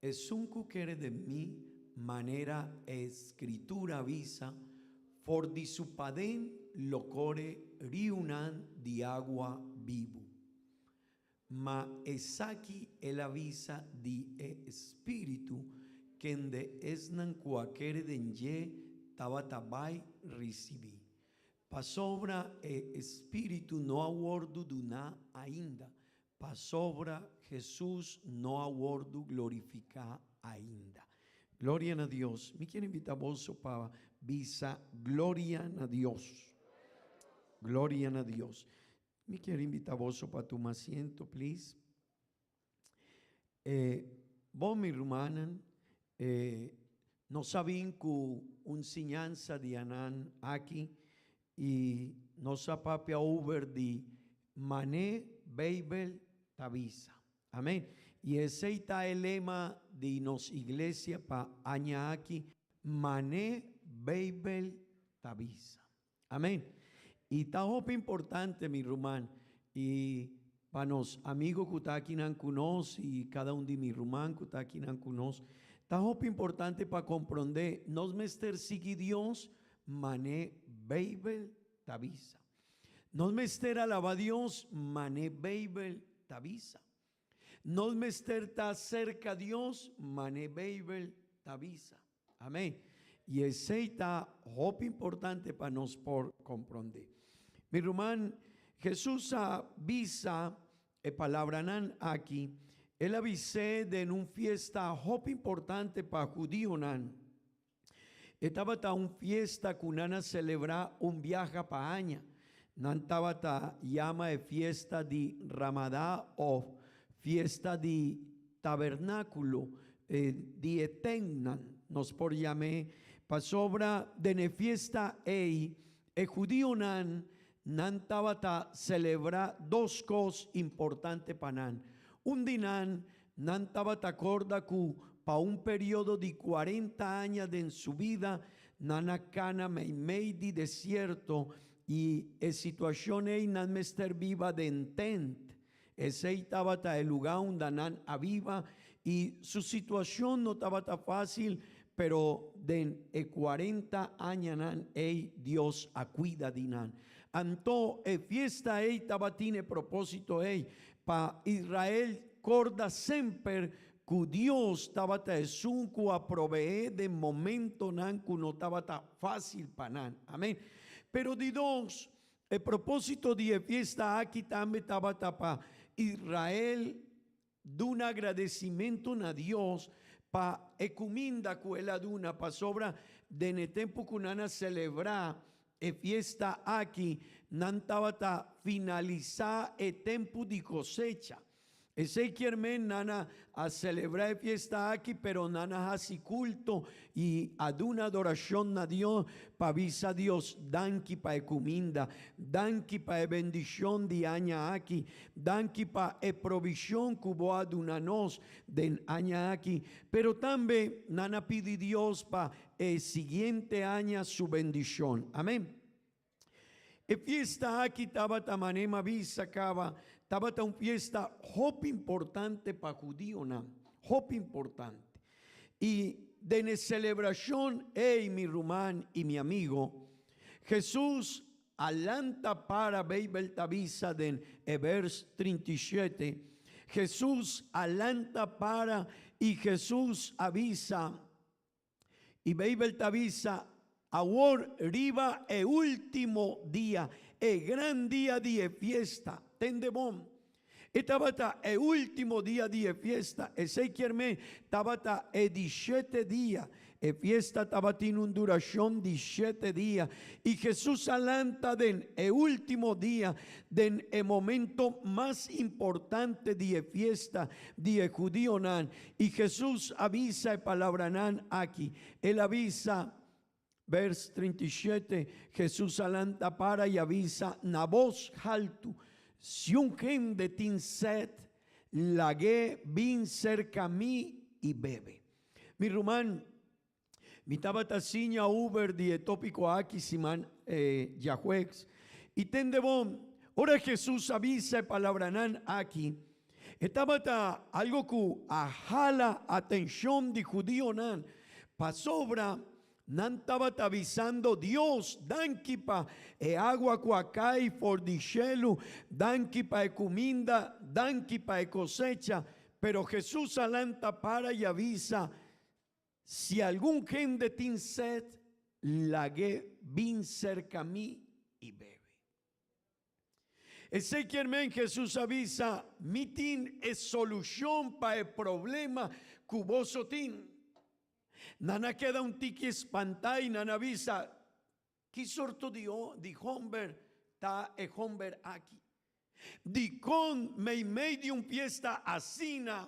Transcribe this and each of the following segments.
es un cuquere de mí, manera escritura avisa, for di supaden locore riunan di agua vivo. Ma esaki el avisa di espíritu, kende esnan cuaquere denye tabatabai recibi. Pasobra espíritu no awordo duna ainda. Pasobra Jesús no awordo glorificar ainda. Gloria a Dios. Me quiero invitar vos para visa gloria a Dios. Gloria a Dios. Me quiero invitar vos para tomar asiento, please. Vos, mi hermana, no sabían que una enseñanza de Anán aquí y nos apapia over de mané Bible tabisa. Amén. Y ese está el lema de nos iglesia para aña aquí, mané Bible tabisa. Amén. Y está importante, mi rumán, y para los amigos que están aquí en Cunos y cada uno de mi rumán que está aquí en Cunos, está importante para comprender, nos mester sigue Dios, mané Bible tabisa. Nos mester alaba Dios, mané Bible tabisa. Nos mester está cerca a Dios, mané Bible tabisa. Amén. Y ese está importante para nos por comprender. Mi hermano, Jesús avisa, palabra nan aquí, él avisé de una fiesta importante para judío nan. Estaba ta una fiesta que nana celebra un viaje para aña. Nan estaba ta llama de fiesta de Ramadá o fiesta de tabernáculo de eternan. Nos por llamé pa sobra de ne fiesta judío nan estaba ta celebra dos cosas importantes para nan. Un dinan nan estaba ta acorda que pa un periodo de 40 años de en su vida nana cana mei di desierto y situación nan mester viva de intent. Ese estaba ta el lugar donde nan aviva y su situación no estaba tan fácil, pero de 40 años nan Dios acuida de nan. Anto fiesta estaba tiene propósito pa Israel corda siempre que Dios estaba ta esunco a proveer de momento nan que no estaba tan fácil para nan. Amén. Pero de dos, el propósito de fiesta aquí también estaba para Israel de un agradecimiento a Dios pa ecuminda cuela duna pa sobra de ne tempo kunana celebrar fiesta aquí nantavata finalizar el tempo de cosecha. Ese quiermen nana a celebrar fiesta aquí, pero nana hace culto y aduna adoración a Dios, pa visa Dios, danki pa ecuminda, danki pa bendición de aña aquí, danki pa provisión cubo adunanos de aña aquí, pero también nana pide Dios pa el siguiente año su bendición. Amén. E fiesta aquí estaba tamanema visa cava. Estaba una fiesta importante para judío, importante. Y de la celebración, mi rumán y mi amigo, Jesús alanta para Bible Tabisa de vers 37. Jesús alanta para y Jesús avisa. Y Bible Tabisa, ahora riba el último día, el gran día de fiesta. Tendebón. Estaba el último día de fiesta. Ese quierme estaba el 17 días. La fiesta estaba tiene una duración de 7 días. Y Jesús alanta den el último día, den el momento más importante de fiesta de judío nan. Y Jesús avisa el palabra nan aquí. Él avisa. Vers 37, Jesús alanta para y avisa, na voz alto, si un gen de tin sed, lague vin cerca a mí y bebe. Mi rumán, mi tabatasiña uber de tópico aquí, siman yahuex, y tendebón, ahora Jesús avisa palabra nan aquí, Estaba algo que ajala atención de judío nan. Pasobra nan estaba avisando Dios, dankipa e agua cuacay fordishelu, dankipa e cominda, dankipa e cosecha. Pero Jesús alanta para y avisa, si algún gente tin sed, lague vin cerca a mí y bebe. Ese que Jesús avisa, mi tin es solución para el problema cuboso tin. Nana queda un tiki espantay, nana avisa, ¿qué sorto de hombre ta e hombre aquí? Di con me de un fiesta asina,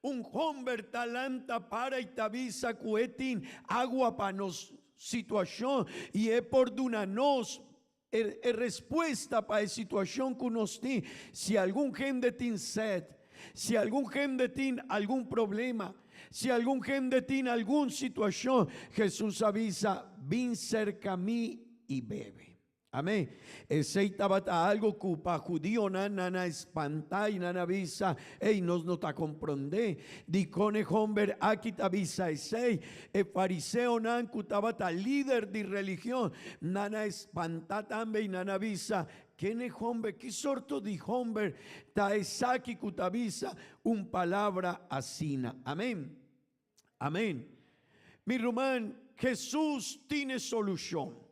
un hombre talanta para y tavisa cuetin agua para nos situación y es por dunanos. Respuesta para la situación que nos tiene. Si algún gente tiene sed, si algún gente tiene algún problema, si algún gente tiene alguna situación, Jesús avisa, ven cerca a mí y bebe. Amén. Ese estaba algo que para judío nana espanta y nana avisa, ey, nos nota comprende. Dicone hombre aquí te avisa ese, el fariseo nan cutabata líder de religión, nana espanta también nana avisa. ¿Quién es hombre? ¿Qué sorto de hombre? Ta esaki cutavisa un palabra asina. Amén. Amén. Mi román, Jesús tiene solución.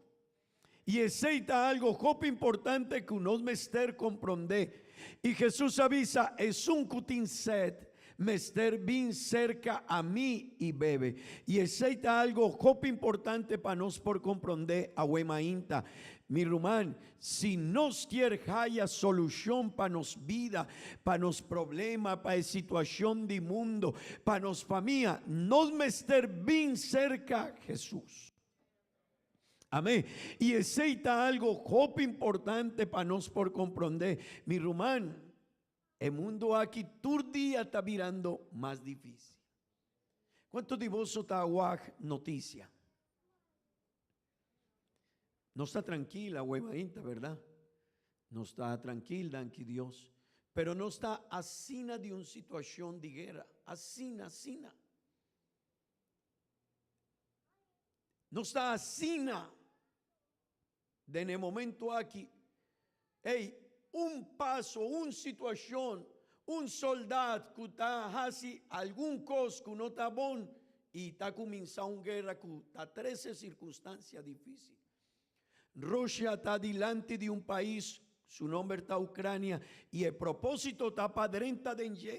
Y aceita algo jopo importante que unos mester comprende. Y Jesús avisa, es un cutin set, mester bien cerca a mí y bebe. Y aceita algo jopo importante para nos por comprender a huemainta. Mi rumán, si nos quiere haya solución para nos vida, para nos problema, para situación de mundo, para nos familia, nos mester bien cerca a Jesús. Amén. Y aceita algo jopo importante para nos por comprender. Mi rumán, el mundo aquí todo día está mirando más difícil. ¿Cuánto de vos está noticia? No está tranquila, huevainta, ¿verdad? No está tranquila, aquí Dios. Pero no está asina de una situación de guerra. Asina. No está asina de en el momento aquí. Hey, un paso, una situación, un soldado que está haciendo algún cosa que no está bon y está comenzando una guerra que está 13 circunstancias difíciles. Rusia está delante de un país, su nombre está Ucrania, y el propósito está para dentro de ella.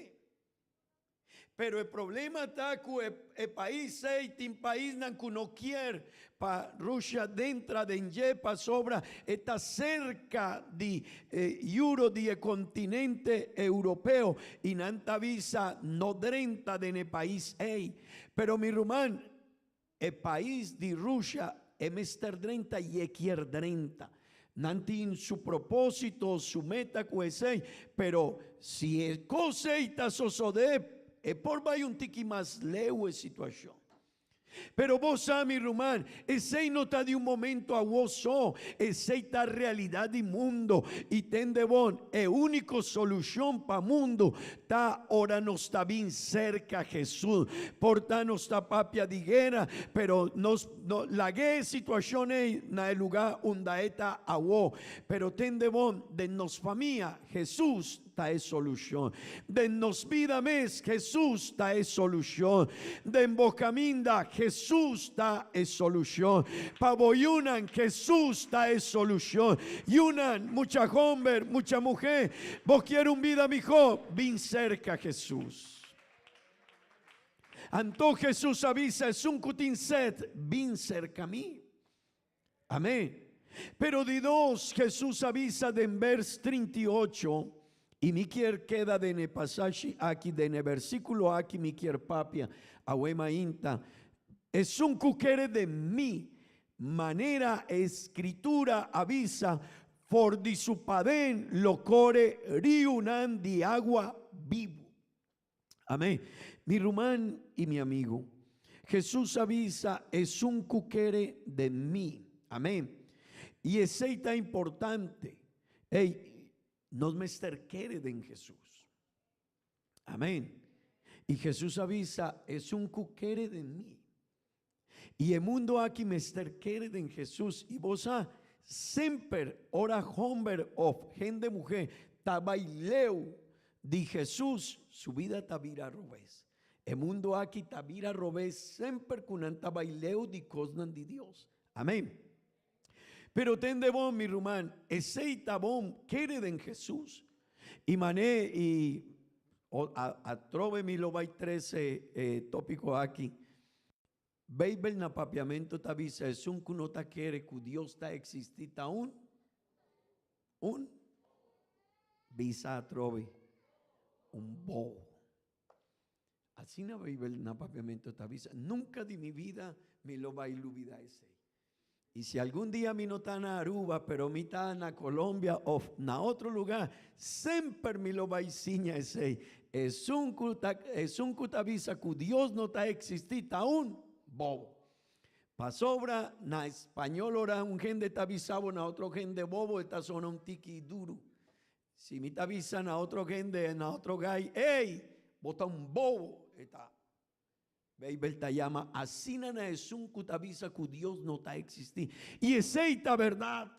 Pero el problema está que el país es un país que no quiere para Rusia dentro de ella, para sobra, está cerca de euro del continente europeo y no visa no dentro de el país. Pero mi rumán, el país de Rusia es Mr. 30 y quiere 30. No tiene su propósito, su meta, pero si el cosa está sucede, es por vai un tiki más leve situación. Pero vos sabes, mi rumán, ese no está de un momento a vos, ese está realidad de mundo y tende bon, el único solución para mundo está ahora no está bien cerca Jesús, porta no está papia de guerra, pero la guerra situación es en el lugar donde está a vos, pero tende bon, de nos familia Jesús está es solución, de nos vida mes Jesús está es solución, de embocaminda Jesús está es solución, pavoyunan Jesús está es solución, yunan mucha hombre, mucha mujer, vos quieres un vida mijo, bien cerca Jesús. Anto Jesús avisa, es un cutin set, bien cerca a mí. Amén. Pero de dos, Jesús avisa de en vers 38. Y mi quier queda de ne pasaje aquí, de ne versículo aquí, mi quier papia, ahuema inta. Es un cuquere de mi manera escritura avisa, for di su paden lo core riunan di agua vivo. Amén. Mi rumán y mi amigo, Jesús avisa, es un cuquere de mí. Amén. Y ese está importante. Hey, nos mesterquere en Jesús. Amén. Y Jesús avisa, es un cuquere de mí. Y el mundo aquí me sterquere en Jesús. Y vos sempre ora hombre of gente mujer tabaileu de Jesús su vida tabira robés. El mundo aquí tabira robés sempre kunan tabaileu de cosnan de Dios. Amén. Pero tende bon mi rumán, ese tabón quiere en Jesús. Y mané y a trove mi lo vai 13 tópico aquí. Bible na papiamento tabisa es un kunota quiere que Dios ta existita un visa trove un bobo. Así na Bible na papiamento tabisa. Nunca de mi vida me lo va a iluminar ese. Y si algún día mi no está en Aruba, pero mi está en Colombia o en otro lugar, siempre me lo va a enseñar ese. Es un cutabisa que Dios no está existita aún. Bobo. Pasobra na español ora un gente tabizabo na otro gente bobo esta zona un tiki duro. Si mi tabiza na otro gente na otro gay, hey, bota un bobo esta. Bible te llama así na es un cutabiza que Dios no está existir. Y es esta verdad.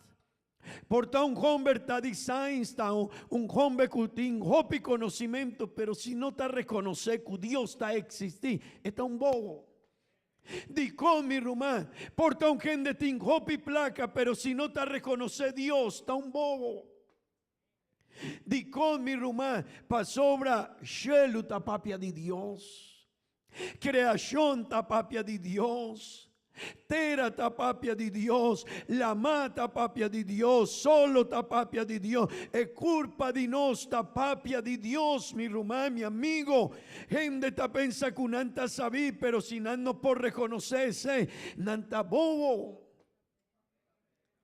Porta un hombre está design, está un hombre que tiene hopi conocimiento, pero si no te reconoce que Dios está existir, está un bobo. Dico mi rumán, porta un gente tin hopi placa, pero si no te reconoce Dios, está un bobo. Dico mi rumán, pasobra shelu tapapia de Dios. Creación tapapia de Dios. Tera tapapia de Dios, la mata tapapia de Dios, solo tapapia de Dios, es culpa de nos tapapia de Dios, mi rumán, mi amigo. Gente ta pensa que nanta sabí, pero si no por reconocerse, nanta bobo.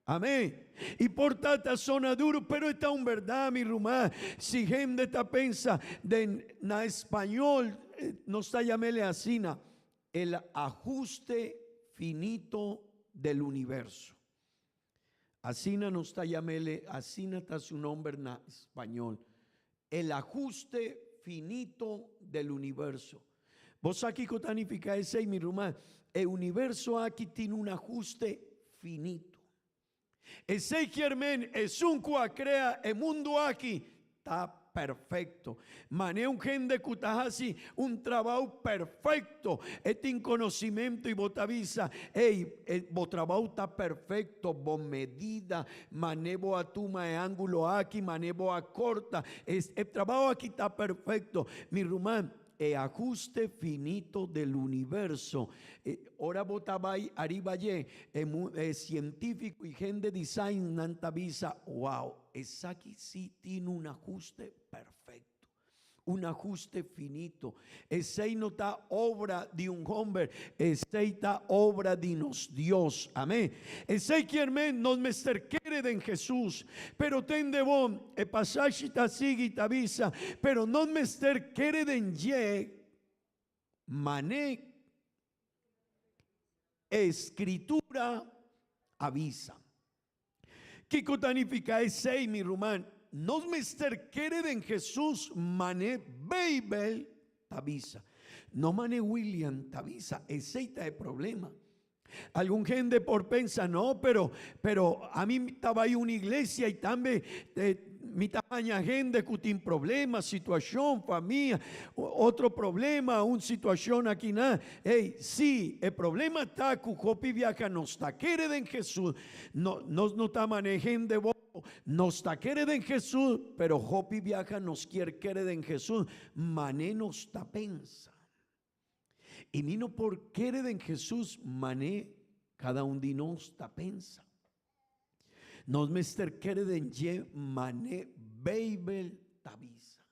Amén. Y por tanta zona duro, pero está un verdad, mi rumán. Si gente ta pensa de na español, no está llamele así, el ajuste finito del universo. Así no está llamele, así no está su nombre en español. El ajuste finito del universo. Vos aquí cotanifica ese, mi rumán. El universo aquí tiene un ajuste finito. Ese germen es un cual crea el mundo aquí está perfecto. Mané un gente que así un trabajo perfecto. Este conocimiento y botavisa. Hey, el trabajo está perfecto. Bon medida. Manevo a tuma de ángulo aquí. Manevo a corta. El trabajo aquí está perfecto. Mi rumán. El ajuste finito del universo. Ahora botabay aribaye científico y gente design nantavisa. Wow, esa aquí sí tiene un ajuste perfecto, un ajuste finito. Ese no está obra de un hombre, ese está obra de nos Dios. Amén. Ese quien nos mesterquere en Jesús, pero ten de bon, el pasaje ta sigue y ta avisa, pero nos mesterquere en ye, mané, escritura avisa. ¿Qué cotanifica ese, mi rumán? Nos mesterquere en Jesús, mané Bible tabisa. No mané William tabisa, ese está el problema. Algún gente por pensa, no, pero a mí estaba ahí una iglesia y también mi tamaña gente que tiene problemas, situación, familia, otro problema, una situación aquí nada. Hey, sí, el problema está que Jopi viaja, no está querido en Jesús, no está manejando de no está querido en Jesús, pero Jopi viaja, nos quiere querer en Jesús, mané no está pensa. Y no por querer en Jesús, mané, cada un de nos está pensa. Nos mester querer en ye, mané, Bible tabisa.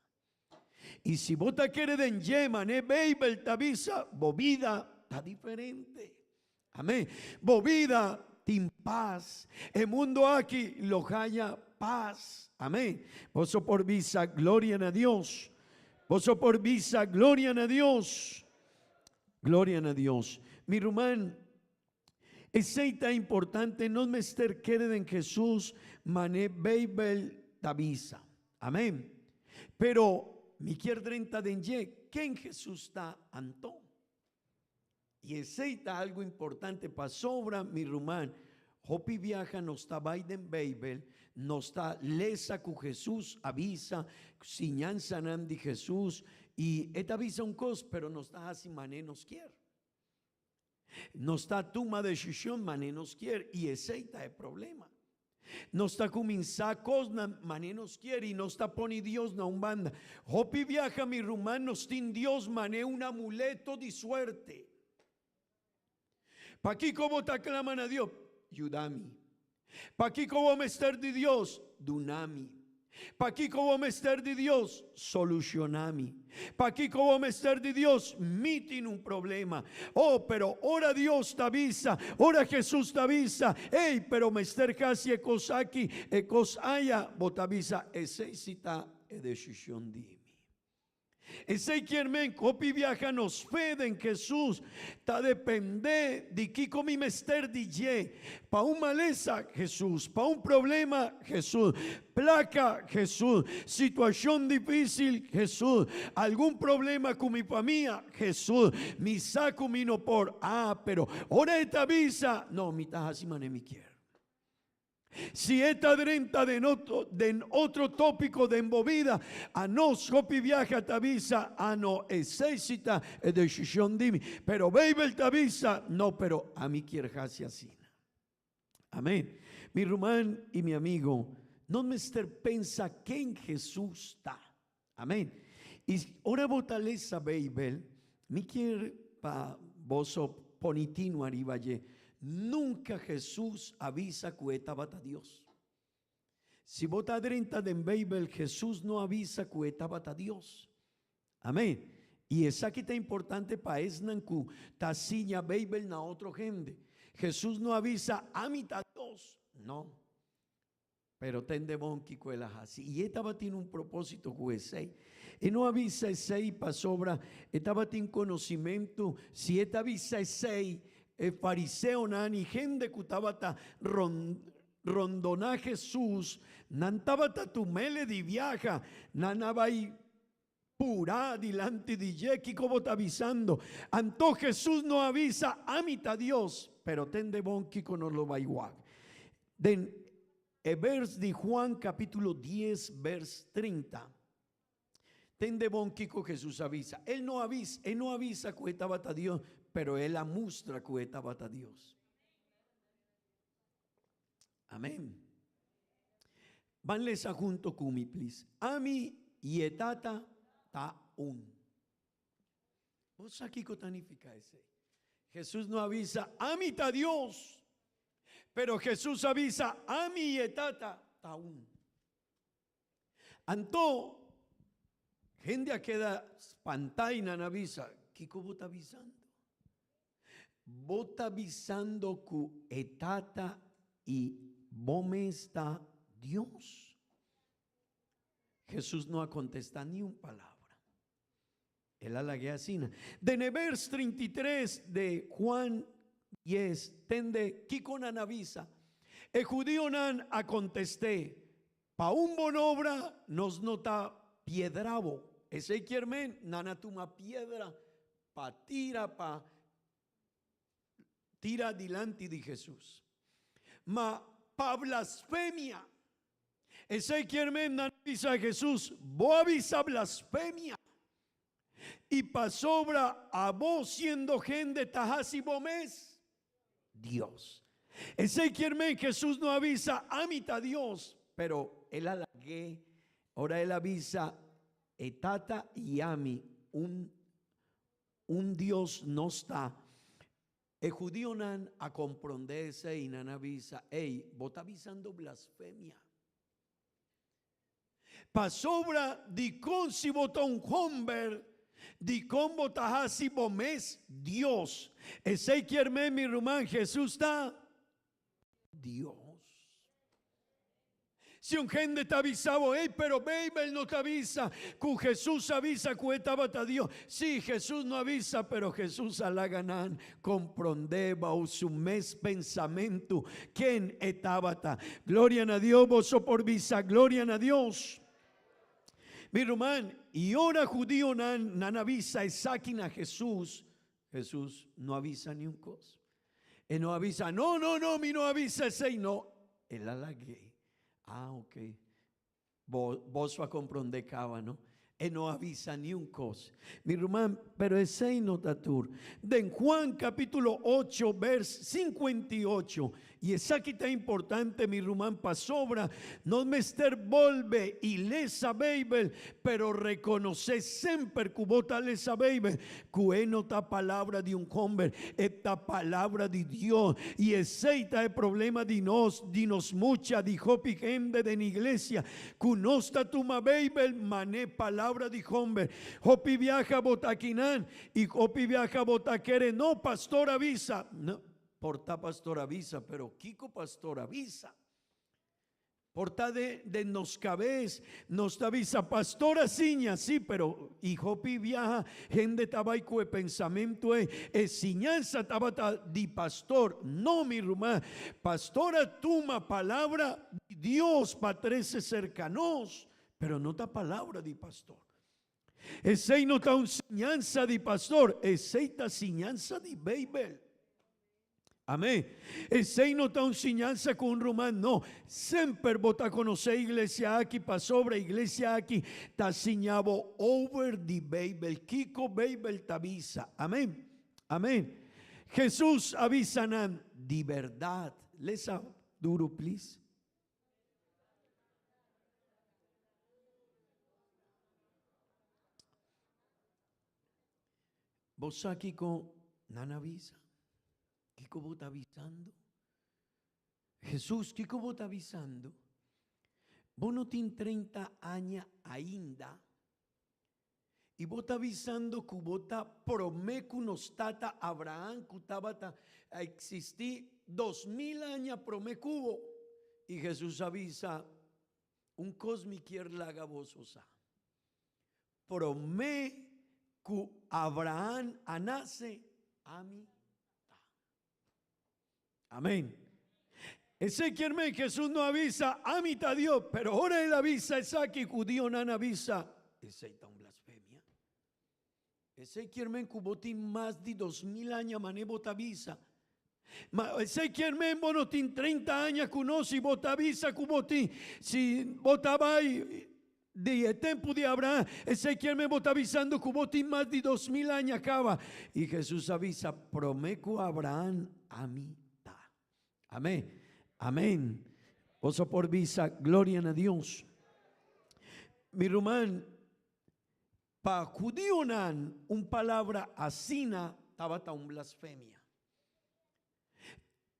Y si vos te querer en ye, mané, Bible tabisa, bovida está diferente. Amén. Bovida, tin paz. El mundo aquí lo haya paz. Amén. Vos por visa, gloria a Dios. Vos por visa, gloria a Dios. Gloria a Dios. Mi rumán, es tan importante, no me querer en Jesús, mané Bible tabisa. Amén. Pero mi quier 30 denye, quem Jesus está antó. Y aceita algo importante para sobra mi rumán. Hopi viaja, no está Biden Babel, no está lesa con Jesús, avisa, sinyanza de Jesús, y esta avisa un cos, pero no está así mané nos quiere. No está toma decisión mané nos quiere, y aceita el problema. No está comienza cosas mané nos quiere, y no está poni Dios na umbanda. Hopi viaja mi rumán, no está Dios mané un amuleto de suerte. Pa' aquí como te aclaman a Dios, ayúdame. Pa' aquí como mester de Dios, dunami. Pa' aquí como mester de Dios, solucionami. Pa' aquí como mester de Dios, mitin un problema. Oh, pero ora Dios te avisa, ora Jesús te avisa. Hey, pero mester casi e cosaki, e cosaya, vos te avisa, ese cita e decisión di. Ese quien copi viaja nos fede en Jesús, ta depende de que comi mester DJ, pa un maleza Jesús, pa un problema Jesús, placa Jesús, situación difícil Jesús, algún problema con mi familia Jesús, mi saco mi no por, pero ahora esta avisa, no, mi taja mané mi quiere. Si esta drenta de otro tópico de embovida, a nos copi viaja te avisa, a no necesita decisión de mí. Pero Babel te avisa, no, pero a mí quiere hacer así. Amén. Mi rumán y mi amigo, no me pensa que en Jesús está. Amén. Y ahora botaleza Babel, mi quiere pa vos ponitino arriba ye. Nunca Jesús avisa que estaba a Dios. Si vota 30 de Babel, Jesús no avisa que estaba a Dios. Amén. Y esa que está importante para esnanku, tasiña Babel na otro gente. Jesús no avisa a mitad Dios. No. Pero tende bonki cuelas así. Y estaba tiene un propósito que ese. Y no avisa ese para sobra. Estaba tiene conocimiento. Si esta avisa ese. El fariseo nani gente cutabata rondona Jesús nantabata tu mele di viaja nanabai pura delante de Yeki como está avisando anto Jesús no avisa a mitad Dios pero tende bon kiko no lo va igual den vers de Juan capítulo 10 vers 30 tende bon kiko Jesús avisa él no avisa que estaba a Dios pero él la muestra que estaba a Dios. Amén. Vanles junto con mi, please. Ami y etata ta un. Vos aquí qué significa ese. Jesús no avisa ami ta Dios, pero Jesús avisa ami y etata ta un. Anto, gente queda pantalla na avisa. ¿Qué cómo está avisando? Vos está avisando que etata y bome está Dios. Jesús no ha contestado ni una palabra. Él halague así. De vers 33 de Juan 10, tende, Kikon avisa. El judío nan a contesté, pa un bon obra nos nota piedravo. Ese quiermen, nana tuma piedra, pa tira delante de Jesús. Ma pa blasfemia. Ese quiermen avisa a Jesús, vos avisa blasfemia. Y pa sobra a vos siendo gente tajasi bomes Dios. Ese quiermen Jesús no avisa a mitad Dios, pero él halague, ahora él avisa etata y ami, un Dios no está. El judío nan a comprenderse y nan avisa, hey, vos está avisando blasfemia. Pa sobra di con si vota un hombre, di con vota si bomes Dios. Ese quierme mi rumán Jesús está Dios. Si un gente te avisaba, hey, pero Babel no te avisa, que Jesús avisa que estaba a Dios. Sí, Jesús no avisa, pero Jesús halaganan comprendeba o su mes pensamiento, ¿quién estaba? Gloria a Dios, vos por visa, gloria a Dios. Mi hermano, y ahora judío nan avisa a Jesús. Jesús no avisa ni un cosa. Él no avisa, no, mi no avisa ese, no. Él halagué. Ok. Vos va a comprender cava, ¿no? Él no avisa ni un cosa. Mi hermano, pero ese no tatur. De Juan capítulo 8, vers 58. Y esa aquí está importante, mi hermano, pa sobra. No me ester volve y le sabéis, pero reconoce siempre que vota le sabéis. Que no está palabra de un hombre, esta palabra de Dios. Y ese está el problema de nos mucha, dijo gente de la iglesia. Que no está tu mabéis, mané palabra de hombre. Hopi viaja botaquinan y hopi viaja botaquere. No, pastor avisa. No. Porta pastor avisa, pero Kiko pastor avisa. Porta de nos cabez, nos avisa pastora ciña, sí, pero hijo pi viaja, gente tabaico de pensamiento ciñanza tabata di pastor. No, mi rumá, pastora tuma palabra Dios patrece cercanos, pero no ta palabra di pastor. Ese no ta un ciñanza di pastor, ese ta ciñanza di Bible. Amén. Ese no está enseñanza con un romano, no. Siempre vota conocer iglesia aquí, pa sobre iglesia aquí, ta enseñado over the Bible. Kiko Bible te avisa. Amén. Amén. Jesús avisa de verdad. Lesa duro, please. Vos aquí con nana avisa. ¿Qué vos está avisando? Jesús, ¿qué vos está avisando? Vos no tienes 30 años ainda y vos está avisando que vos está promeco nos tata Abraham que estaba a existir 2000 años promecubo y Jesús avisa un cosmiquier laga vos osa. Promé que Abraham nace a mí. Amén. Ese quien Jesús no avisa a mitad Dios, pero ahora él avisa, esa que judío no avisa, ese está un blasfemia. Ese quien cuboti más de 2000 años mané bota avisa. Ese quien vos tiene 30 años conoce y bota avisa cuboti si botaba de tiempo de Abraham, ese quien me bota avisando cuboti más de 2000 años acaba y Jesús avisa, prometo a Abraham a mí. Amén, amén. Oso por visa, gloria a Dios. Mi román, pa judío nan, un palabra asina, tabata un blasfemia.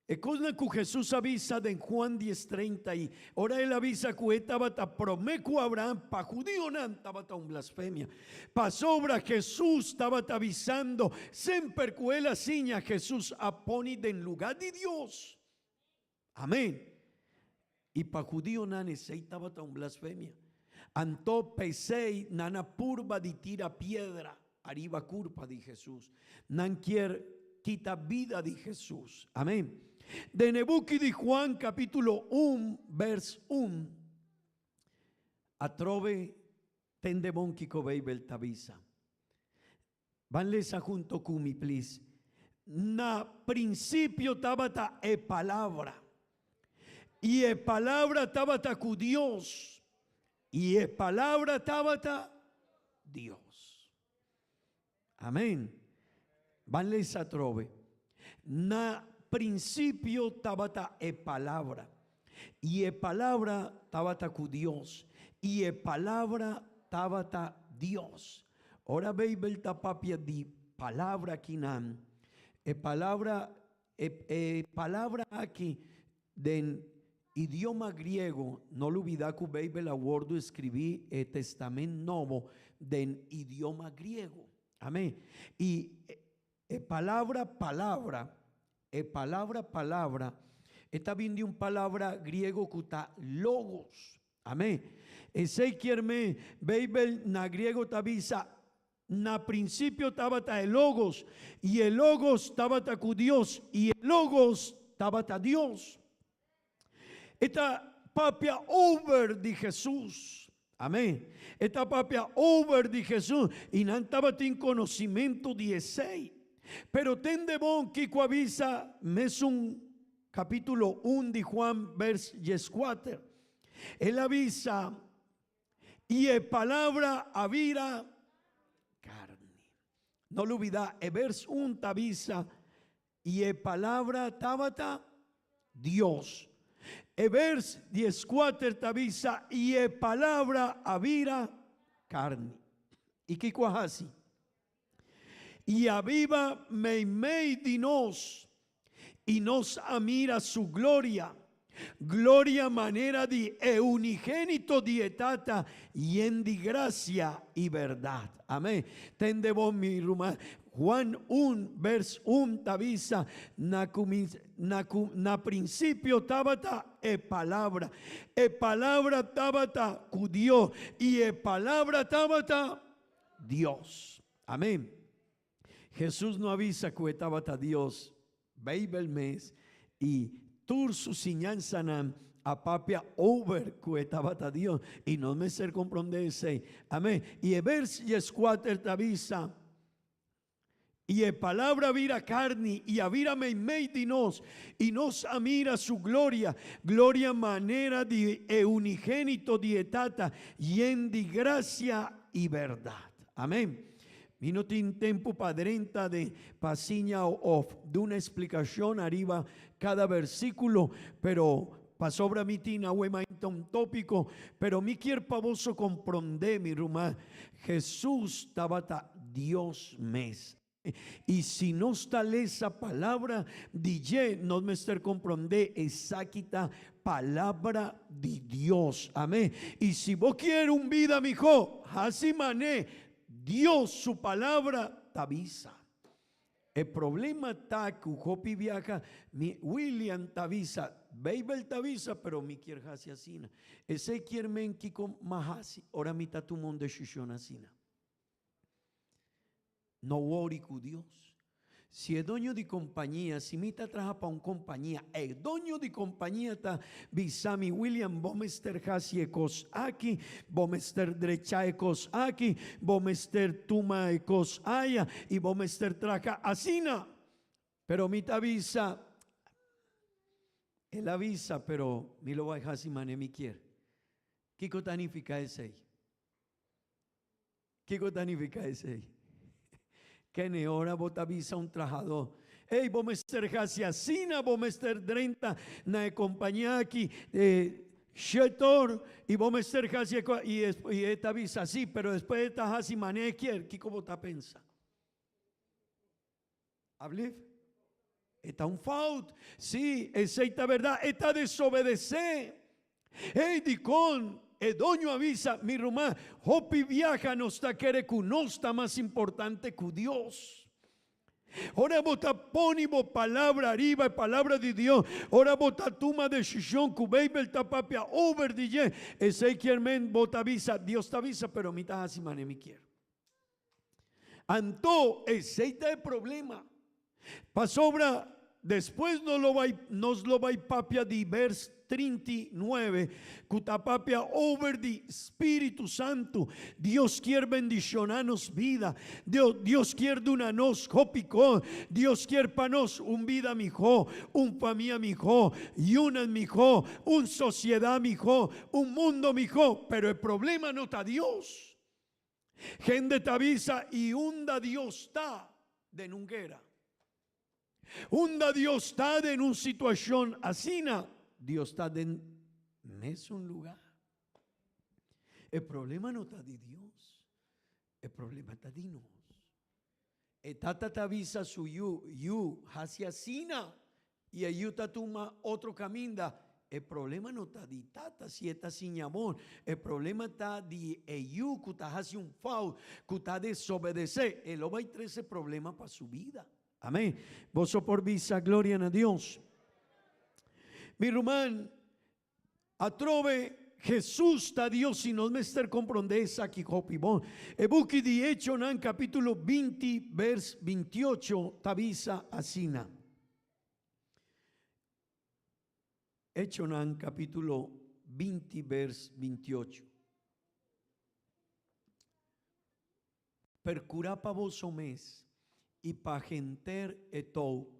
Es cosa que Jesús avisa de Juan 10:30 y ahora él avisa que tabata promeco Abraham, pa judío nan, tabata un blasfemia. Pa sobra Jesús tabata avisando, siempre que él asiña Jesús apone en lugar de Dios. Amén. Y pa judío nane seitaba un blasfemia. Anto pesei nana purba di tira piedra arriba curpa de Jesús. Nan quier quita vida de Jesús. Amén. De Nebuki de Juan capítulo 1 vers 1. Atrove tendemon kiko beibel tabisa. Vanlesa junto kumi please. Na principio tabata e palabra. Y es palabra tabata cu Dios. Y es palabra tabata Dios. Amén. Vanle esa trove. Na principio tabata e palabra. Y es palabra tabata cu Dios. Y es palabra tabata Dios. Ora Bible tapapia di palabra kinan. E palabra aquí den idioma griego, no lo olvida que Bible abordo escribí el testamento nuevo del idioma griego. Amén. Y palabra, está viendo un palabra griego que está logos. Amén. Ese quierme, Bible na griego tabisa, na principio tabata el logos, y el logos tabata cu Dios, y el logos tabata Dios. Esta papia over de Jesús. Amém. Esta papia over de Jesus e não estava tem conhecimento de sei. Pero ten de bom que avisa mesum capítulo 1 de Juan vers 4. Él avisa y es palabra avira carne. No lo olvida, el vers 1 te avisa y es palabra tabata Dios. El vers 14 te avisa y es palabra avira carne. ¿Y qué así? Y aviva meimei de nós y nos amira su gloria. Gloria manera de unigénito dietata y en di gracia y verdad. Amén. Tende vos mi ruma. Juan 1 vers 1 t'avisa na principio tabata e palabra tabata cu Dios y e palabra tabata Dios. Amén. Jesús no avisa que tabata Dios Bible mes y tur su sinyanza a papia over que tabata Dios y no me ser comprendese. Amén. Y e vers 4 t'avisa y e palabra vira carne y avira meimei de nos y nos amira su gloria, gloria manera de unigénito dietata y en di gracia y verdad. Amén. Y no tiene tiempo padrenta de pasiña o de una explicación arriba cada versículo, pero pasobra mi tina un tópico, pero mi quier pavoso comprende mi rumá. Jesús tabata Dios mes. Y si no está esa palabra, DJ no me estar comprende exacta palabra de Dios. Amén. Y si vos quieres un vida, mi hijo, así mané, Dios su palabra te avisa. El problema está que Jopi viaja, William te avisa, Babel te avisa, pero mi quiere así asina. Ese quiere men que con mahasi, ahora mi tu mundo de asina. No worry con Dios. Si es dueño de compañía, si mi ta trabaja para una compañía, el dueño de compañía está bisami William Bomester Hasiekos aquí, Bomester Drechaekos aquí, Bomester Tumaekos aya y Bomester Traca asina. Pero mi ta avisa, él avisa, pero mi lo va a dejar si mané mi quiere. ¿Qué cotanifica ese? ¿Qué cotanifica ese? Que ne hora vos avisa un trabajador. Hey, vos me ser asina, vos me ser 30 na compañía aquí, Shetor, y vos me ser y esta avisa así, pero después de esta así mané quiere, ¿qué como te pensa? ¿Hablé? Está un fault, sí, esta verdad, está desobedecer. Hey, dicón. El dueño avisa, mi rumá, Hopi viaja no está quiere que no está más importante que Dios. Ahora vota pónimo palabra arriba, palabra de Dios. Ahora vota tuma decisión que Bible ta papia over DJ. Ese quien vota avisa, Dios te avisa, pero mi ta así mané mi quiero. Anto, ese está el problema. Pasobra, después nos lo va papia de vers 39, cutapapia over the Espíritu Santo. Dios quiere bendicionarnos vida. Dios quiere donarnos copicó. Dios quiere para nos un vida mijo, un familia mijo, y una mijo, un sociedad mijo, un mundo mijo. Pero el problema no está Dios. Gente te avisa y hunda Dios está de nunguera. Hunda Dios está en una situación asina. Dios está en un lugar. El problema no está de Dios. El problema está de nos. El tata te avisa su hacia sina y el ta toma otro camino. El problema no está de tata si está sin amor. El problema está de el que está hace un foul, que está desobedecer. Él va a traer ese problema para su vida. Amén. Vos por visa, gloria a Dios. Mi román, atrove Jesús está Dios y no me estar comprendesa aquí copibón. El buque de Hecho en capítulo 20 vers 28 tabisa asina. Hecho en capítulo 20 vers 28. per curapa vos mes y pa genter etou,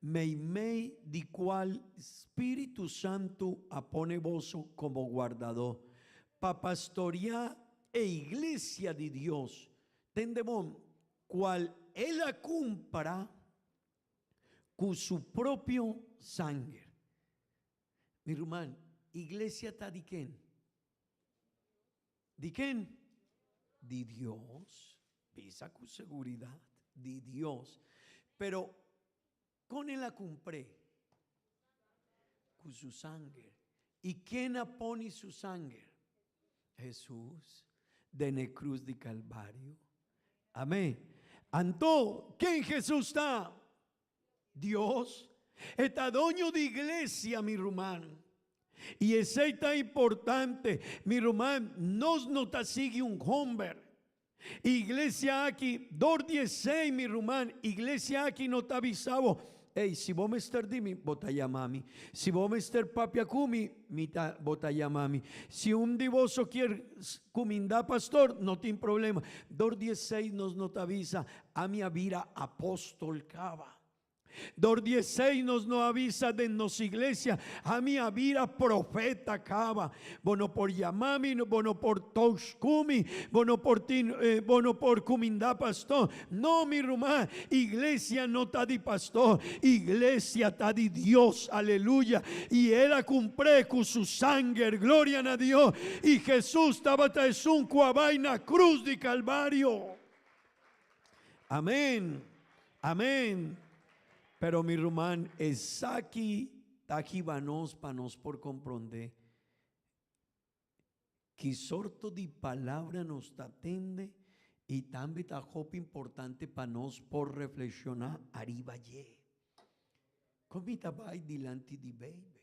meimei di cual Espíritu Santo apone voso como guardador, pa pastorear e iglesia de Dios, tendemón, cual él compra con su propio sangre. Mi hermano, iglesia está de quién? ¿De quién? De Dios. Pisa con seguridad, de Dios. Pero con él la compré con su sangre. ¿Y quién pone su sangre? Jesús, de la cruz de Calvario. Amén. Anto, ¿quién Jesús está? Dios. Está dueño de iglesia, mi hermano. Y ese está importante, mi hermano. Nos nota sigue un hombre. Iglesia aquí, 2:16, mi hermano. Iglesia aquí no está avisado. Hey, si vos me estar dimi, bota llamami. Si vos me estar papi akumi, mita bota llamami. Si un divoso quiere cuminda pastor, no tiene problema. 2:16 nos nota avisa a mi avira apóstol cava. 2:16 nos no avisa de nos iglesia a mi avira profeta cava. Bono por llamami, bono por toshkumi, bono por tin, bono por cuminda pastor. No, mi rumá, iglesia no está de pastor, iglesia está de Dios, aleluya. Y él cumple con su sangre, gloria a Dios. Y Jesús estaba tras un vaina cruz de Calvario. Amén, amén. Pero mi hermano, es aquí, tajibanos panos por comprender que sorto de palabra nos atende y también ta jopa importante para nos por reflexionar arriba ye. Comita vai delante de Bible.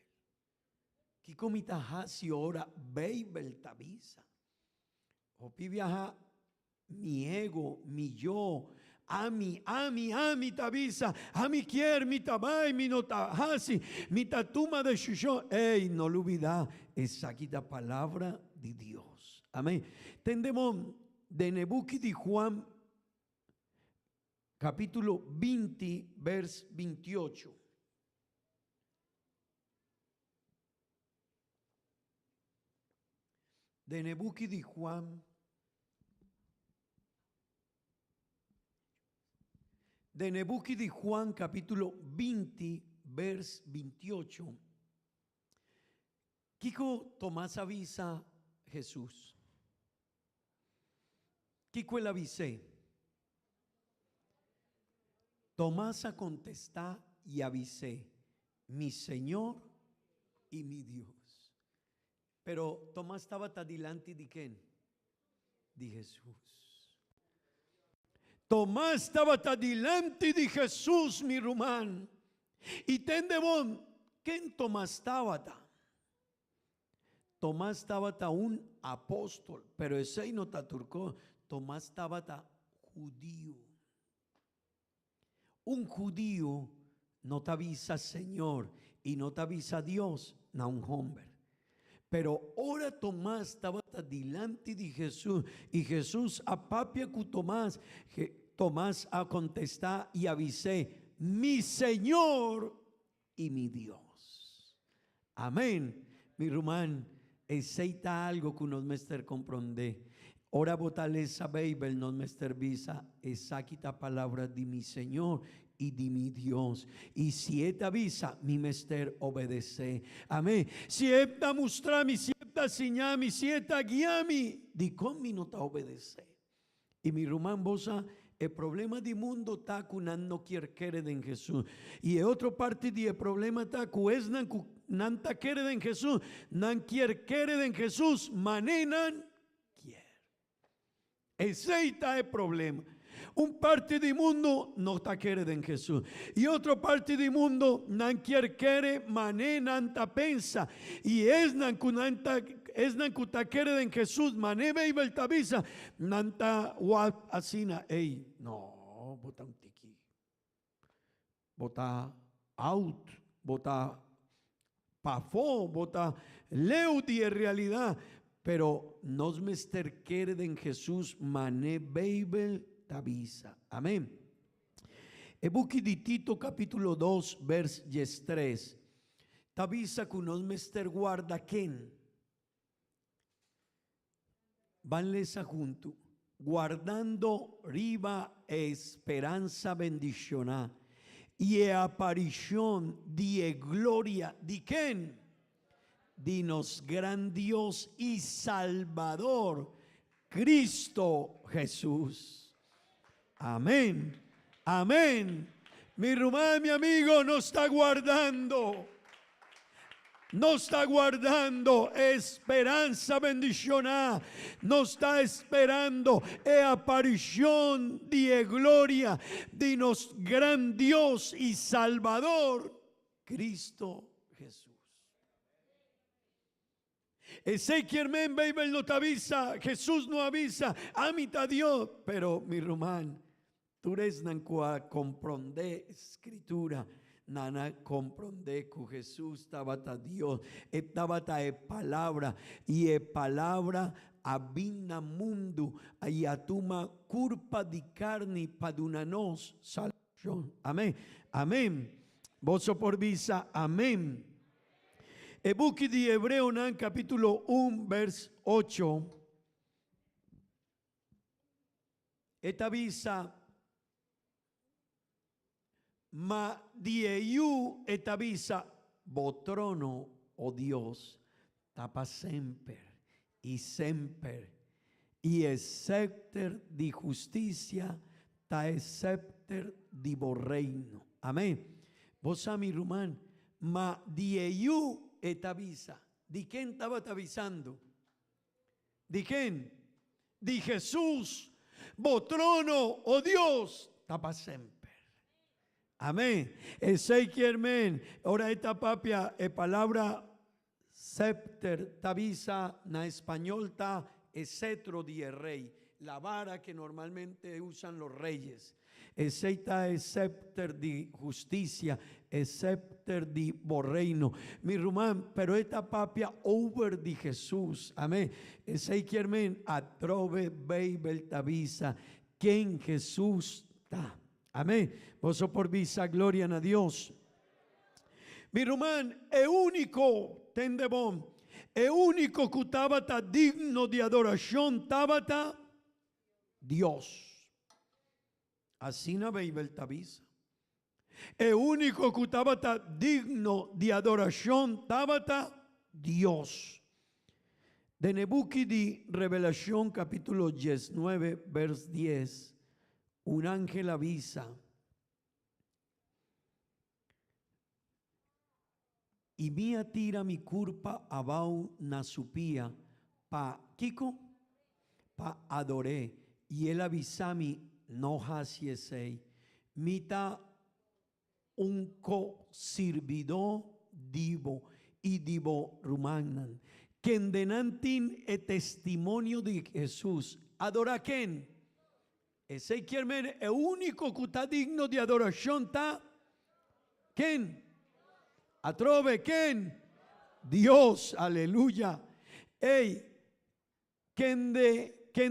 Que comita hasi ora Bible tabisa. Hopi viaja mi ego, mi yo. Ami tabisa, ami quier, mi tabai, mi notahasi, mi tatuma de shusho. Ey, no lo olvida, esa aquí la palabra de Dios. Amén. Tendemos de Nebuki de Juan, capítulo 20, vers 28. De Nebuki de Juan, de Nebuki de Juan, capítulo 20, vers 28. Kiko Tomás avisa Jesús. Kiko el avisé. Tomás a contestar y avisé, mi Señor y mi Dios. Pero Tomás estaba delante de quién? De Jesús. Tomás estaba delante de Jesús, mi hermano. Y tendemos, ¿quién Tomás estaba? Tomás estaba un apóstol, pero ese no está turco. Tomás estaba judío. Un judío no te avisa Señor y no te avisa Dios, no un hombre. Pero ahora Tomás estaba delante de Jesús y Jesús apapia con Tomás. Tomás a contestar y avisé, mi Señor y mi Dios. Amén. Mi hermano, aceita algo que nos mester comprende. Ora botale esa Bible nos mester visa, esa quita palabra de mi Señor y de mi Dios. Y si esta avisa, mi mester obedece. Amén. Si esta mostrami, si esta señami, si esta guiami, di cómo no te obedece. Y mi hermano, bosa, el problema del mundo está con no quiere en Jesús. Y otra parte del problema está con es no quiere en Jesús, no quiere en Jesús, manenan quiere. Ese está el problema. Un parte del mundo no está quiere en Jesús. Y otra parte del mundo no quiere, manenan ta pensa. Y es no que quiere en Jesús, mané ve el tabisa, nanta wa asina, ey, no, bota un tiki, bota out, bota pafo, bota leudi en realidad, pero nos mester quiere en Jesús, mané Bible Tabisa. Amén. E buchi di Tito capitolo 2 vers 3. Tabisa que nos mester guarda ken. Vanlesa junto. Guardando riba e esperanza bendicioná. Y aparición de gloria de quién, de nos gran Dios y Salvador, Cristo Jesús. Amén, amén. Mi hermano, mi amigo, nos está guardando. Nos está guardando esperanza bendicional. Nos está esperando aparición de gloria de nos gran Dios y Salvador, Cristo Jesús. Ezequiel men Bible no te avisa, Jesús no avisa, amita a Dios. Pero mi hermano, tú eres nancua comprende escritura. Nana comprende que Jesús estaba a Dios, estaba a palabra, y palabra abina mundo, y atuma culpa de carne padunanos salvación. Amén, amén. Vos por visa, amén. El buque de Hebreo, capítulo 1, vers 8. Esta visa. Ma dieu et avisa trono, oh Dios, tapa semper y semper, y scepter di justicia, ta scepter di reino. Amén. Vos a mi rumán, ma dieu et avisa. ¿De quién estaba avisando? ¿De quién? De Jesús, trono, oh Dios, tapa semper. Amén. Ezequiel men. Ahora esta papia palabra scepter tabisa na español ta cetro de rey. La vara que normalmente usan los reyes. Esta es scepter de justicia, scepter de reino. Mi rumán, pero esta papia over de Jesús. Amén. Ezequiel men atrove Bible tabisa. Quien Jesús está. Amén. Vos por visa gloria a Dios. Mi román, el único tendebón, el único que estaba digno de adoración, estaba Dios. Así na Bible tabisa. El único que estaba digno de adoración, estaba Dios. De Nebuki de Revelación capítulo 19, vers 10. Un ángel avisa y mía tira mi culpa abau nasupía pa Kiko pa adoré y él avisami no hasiesei mita un co sirvido divo y divo rumanan que denantin el testimonio de Jesús adora quién. Ezequiel men, el único que está digno de adoración está ¿quién? Atrove ¿quién? Dios, aleluya. Ey, quien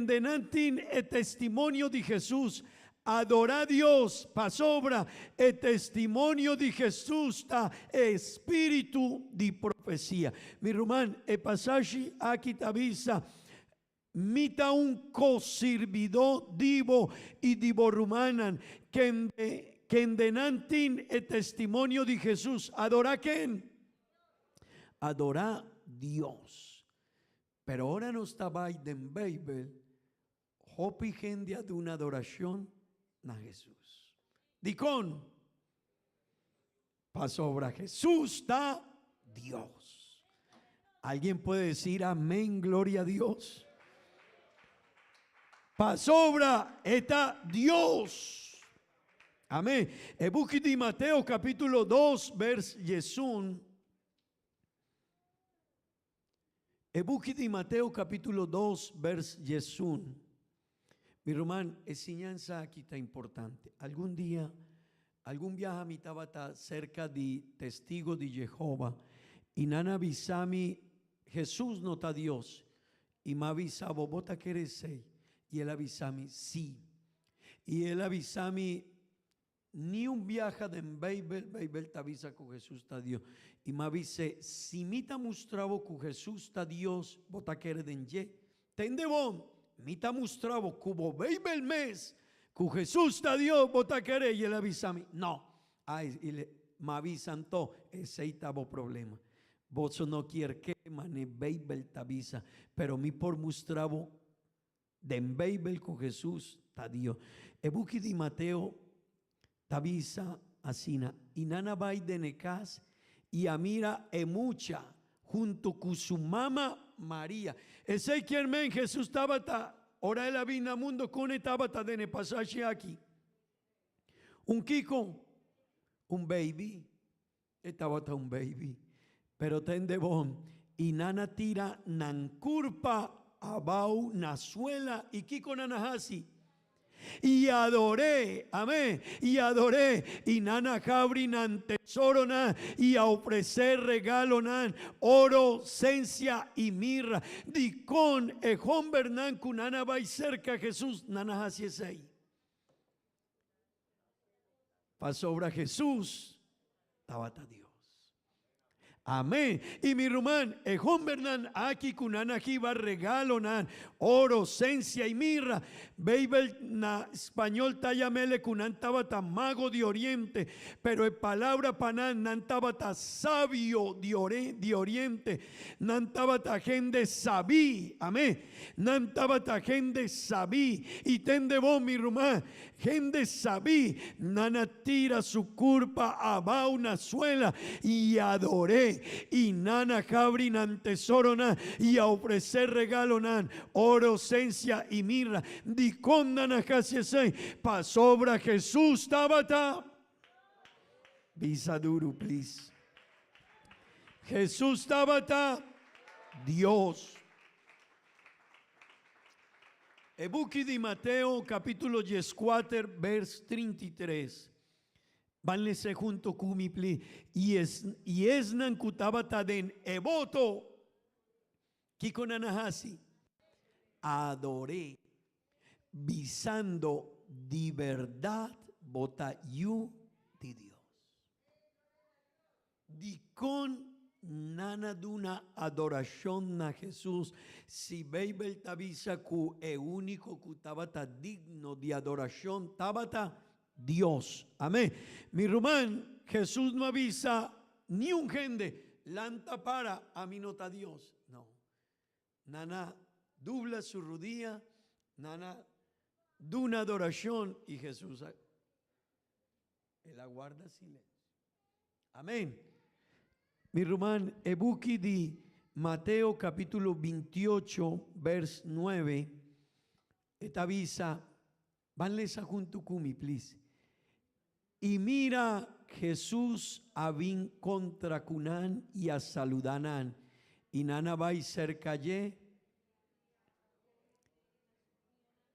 denantin el testimonio de Jesús, adora a Dios, pasobra el testimonio de Jesús, está espíritu de profecía. Mi román, el pasaje aquí te avisa. Mita un co-sirvidor divo y divo rumanan que denantin el testimonio de Jesús. ¿Adora quién? Adora Dios. Pero ahora no estaba en Bible. Hopi gente de una adoración a Jesús. Dicón. Pasobra Jesús está Dios. ¿Alguien puede decir amén, gloria a Dios? Pasobra está Dios. Amén. El buque de Mateo capítulo 2 vers 1. El buque de Mateo capítulo 2 vers 1. Mi hermano, enseñanza aquí está importante. Algún día, algún viaje a mi tabata cerca de testigo de Jehová y nana avisami Jesús no está Dios y me avisaba, ¿vos te querés ser? Y él avisami, sí. y él avisami ni un viaje de Babel te avisa que Jesús está Dios. Y me avise, si mi te mostravo que Jesús está Dios, vota que eres ye. Tende bon, mi te mostravo que Babel mes, que Jesús está Dios, vota que eres. Y él avisami, no. Ay, y me avisan todo, ese estaba problema. Vos no quiere que mane Babel te avisa, pero mi por mostravo de Babel con Jesús está Dios. El buque de Mateo Tabisa asina y nana vai de necas y amira mucha junto con su mamá María. Ese quien men Jesús estaba ora la vina mundo con estaba de ne pasaje aquí. Un kiko, un baby, estaba un baby, pero tende bon y nana tira nan curpa abau nasuela y kiko nanahasi. Y adoré, amén, y adoré, y nana cabri nan tesoro nan, y a ofrecer regalo nan, oro, cencia y mirra, dicón, ejón bernan, kunana va y cerca a Jesús, nana así es ahí. Pasó obra Jesús, tabata Dios. Amén. Y mi rumán, ejón bernan, aquí kunana aquí va regalo nan, oro, cencia y mirra. Babel na español tayamele kunan tabata mago de oriente, pero en palabra panan nan tabata sabio de oriente, nan tabata gente sabí, amén. Nan tabata gente sabí, y tende vos mi rumán, gente sabí, nana tira su culpa a una suela y adoré. Y nana cabri nan tesoro nan, y a ofrecer regalo nan, oro, cencia y mirra. Dicón nana casi se pasobra Jesús tabata. Visa duro, please. Jesús tabata, Dios. Ebuki de Mateo capítulo 14 vers 33. Vanlese junto kumipli y es nan kutabata den eboto kikonanahasi adoré visando de verdad bota yu de Dios. Dicon nana duna adoración a Jesús si Babel tabisa ku e único kutabata digno de adoración tabata Dios, amén. Mi rumán, Jesús no avisa ni un gente, lanta para a mi nota Dios, no. Nana dobla su rodilla, nana de una adoración y Jesús él aguarda silencio, amén. Mi rumán, ebuki di Mateo capítulo 28, vers 9, esta avisa, vanles a junto kumi, please. Y mira Jesús avin contra Cunan y a saludanan y nana vai cerca ye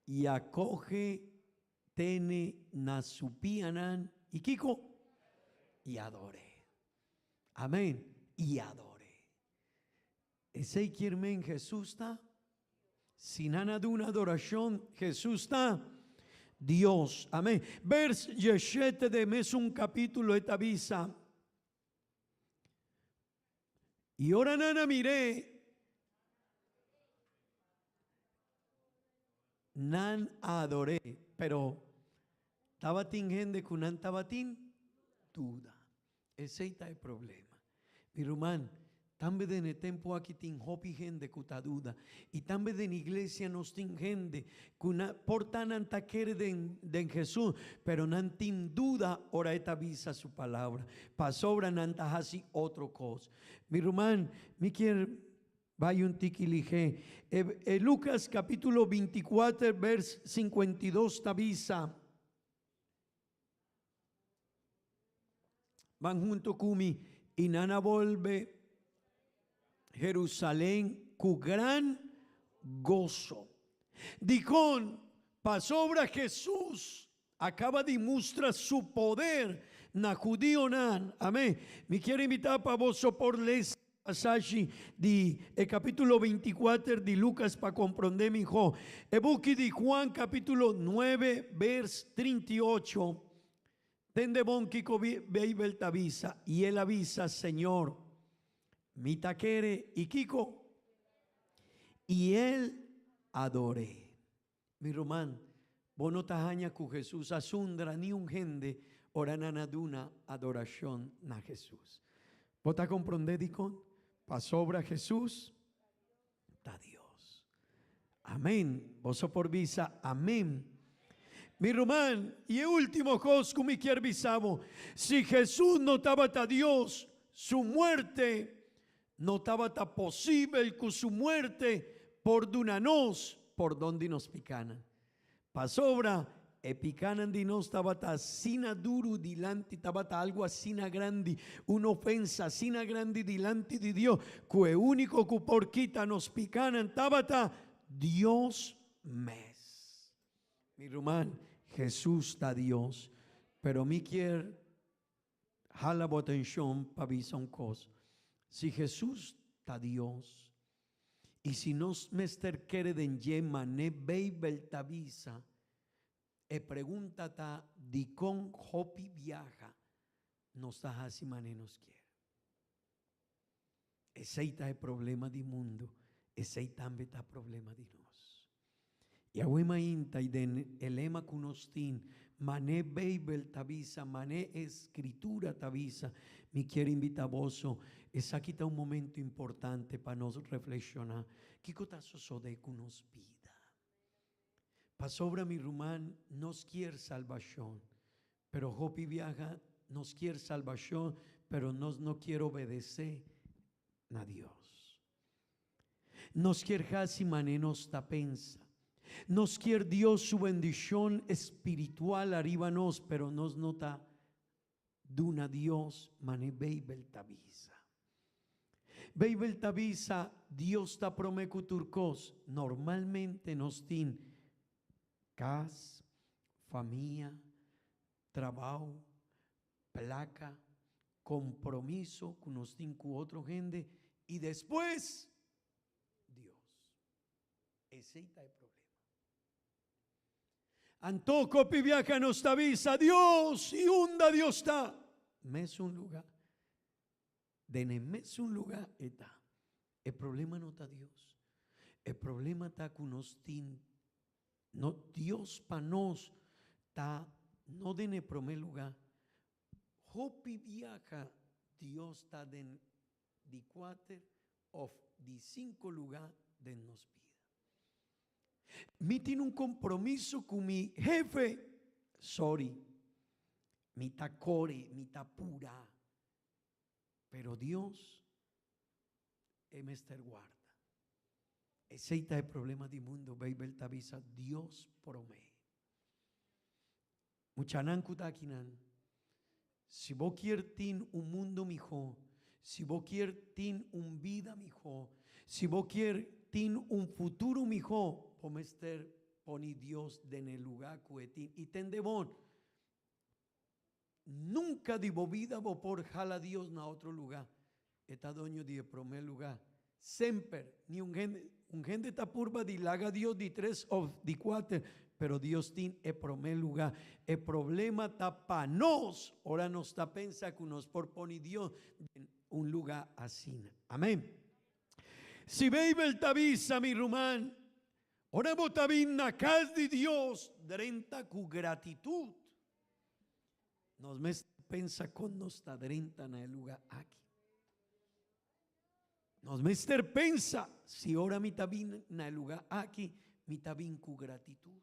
y acoge tene nasupianan y kiko y adore. Amén. Y adore. Ese quiermen Jesús está. Sin nana de una adoración Jesús está. Dios, amén. Vers 17 de mes un capítulo esta visa. Y ahora nana miré. Nan adoré. Pero tabatín gente con nan tabatín duda. Ese está el problema. Mi rumán. Tambe de ne tempo aquí tin hopi gente cuta duda y tambe de en iglesia nos tin gente cuna portan antaquere de Jesús pero nan tin duda ora esta visa su palabra pasobra nanta hasi otro cosa. Mi rumán mi quiere vaya un tiquilige Lucas capítulo 24 vers 52 tabisa van junto kumi y nana volve Jerusalén con gran gozo. Dicón, pasobra Jesús acaba de mostrar su poder na judío nan. Amén. Me quiero invitar para vos por les passaggi di capitolo 24 di Luca per comprendere mejor. E buchi di Juan capítulo 9 vers 38. Tende bon Kiko Beibel avisa y él avisa, Señor, mi taquere y Kiko, y él adoré. Mi román, vos no tajaña con Jesús, asundra ni un gente orananaduna adoración na Jesús. ¿Vos te comprendés, con? Pasobra Jesús, está Dios. Amén. Vos por visa, amén. Mi román, y el último cosa que me quiero avisar, si Jesús no estaba a Dios, su muerte no estaba tan posible que su muerte por dunanos, por donde nos picanan. Pasobra, picanan de nos estaba tan sina duro dilante, estaba tan algo asina grande, una ofensa sina grande dilante de Dios, que único que por quita nos picanan, estaba tan Dios mes. Mi román, Jesús está Dios, pero mi quiere jala la atención para avisar un cosa. Si Jesús está Dios, y si nos mester quiere den yema ne Beibel tavisa, e pregunta ta di con hopi viaja, nos da así mané nos quiere. Ese es el problema del mundo, ese también está el problema de nos. Y ahora inta y den el lema kunostin, mané Beibel tavisa, mané escritura tavisa, me quiere invitar vos. Es aquí está un momento importante para nos reflexionar. ¿Qué cosa sucede con nos vida? Para sobra mi rumán nos quiere salvación, pero Hopi viaja nos quiere salvación, pero nos no quiere obedecer a Dios. Nos quiere casi mané nos ta pensa. Nos quiere Dios su bendición espiritual arriba nos, pero nos nota duna Dios mané Beibel tavisa. Beibel tavisa Dios ta promecu turcos normalmente nos tin cas, familia, trabajo, placa, compromiso con nos tin con otro gente y después Dios. Ese es el problema. Antoco viaja nos avisa Dios y hunda Dios está. Me es un lugar. Denme un lugar está. El problema no está Dios. El problema está con nos no Dios para nos está no en el primer lugar. Hopi viaja Dios está de 4 o de 5 lugar de nos vida. Mi tiene un compromiso con mi jefe. Sorry. Mi tacore, mi tapura. Pero Dios es Mester guarda. Ese es el problema del mundo. Beibel tavisa Dios promete. Muchanan kutakinan. Si vos quieres un mundo mejor, si vos quieres un vida mejor, si vos quieres un futuro mejor, vos Mester poni Dios en el lugar que y ten de bon. Nunca divo vida vos por jala Dios na otro lugar. Está dueño de primer lugar. Siempre, ni un gente está purba de laga Dios de 3 o de 4, pero Dios tiene el primer lugar. El problema está para nos. Ahora nos está pensando que nos propone Dios en un lugar así. Amén. Si Beibel tavisa mi rumán, ahora vos tabin na casa de Dios, drenta con gratitud. Nos me pensa con nos está drenta en el lugar aquí. Nos mester pensa, si ora mi tabin na el lugar aquí, mi tabin con gratitud.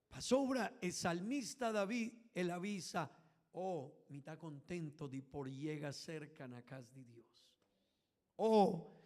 Pasobra el salmista David, él avisa, oh, mi está contento de por llega cerca a la casa de Dios. Oh,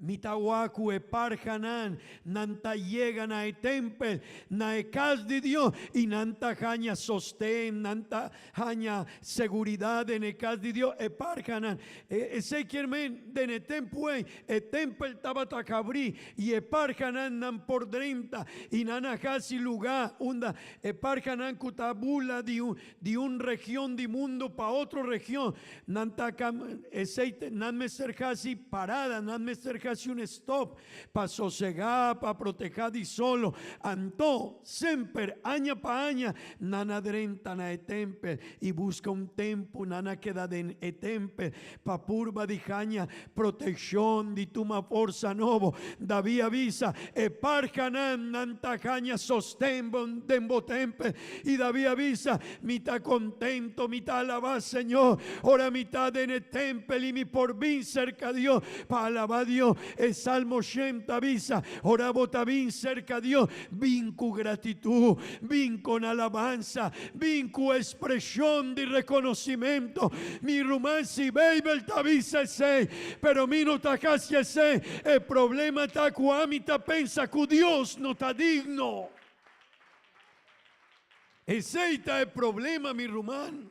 Mitawaku eparhanan, nanta llegan a tempel, na ekas de Dios, y nanta haña sostén, nanta haña seguridad en ekas de Dios, eparhanan, ese quiermen de netempue, tempel tabata cabri, y eparhanan nan por drenta, y nanajasi lugar, unda, eparhanan kutabula de un región de mundo pa otro región, nanta ese nan me cercasi parada, nan me cercasi un stop para sosegar, para proteger di solo. Anto sempre aña pa aña nana drenta na etemper y busca un tempo nana queda den etemper pa purba di jaña protección di tuma forza novo David avisa e parcanan nanta jaña sostengo dembo temper y David avisa mitad contento mitad alabar Señor ora mitad en el templo y mi porvin cerca a Dios para alabar a Dios. El Salmo 80 avisa, ora bien cerca a Dios, vin con gratitud, vin con alabanza, vin con expresión de reconocimiento. Mi romanzi baby te avisa ese, pero mi no te casi ese. El problema está cuando pensa que Dios no está digno. Ese está el problema, mi román.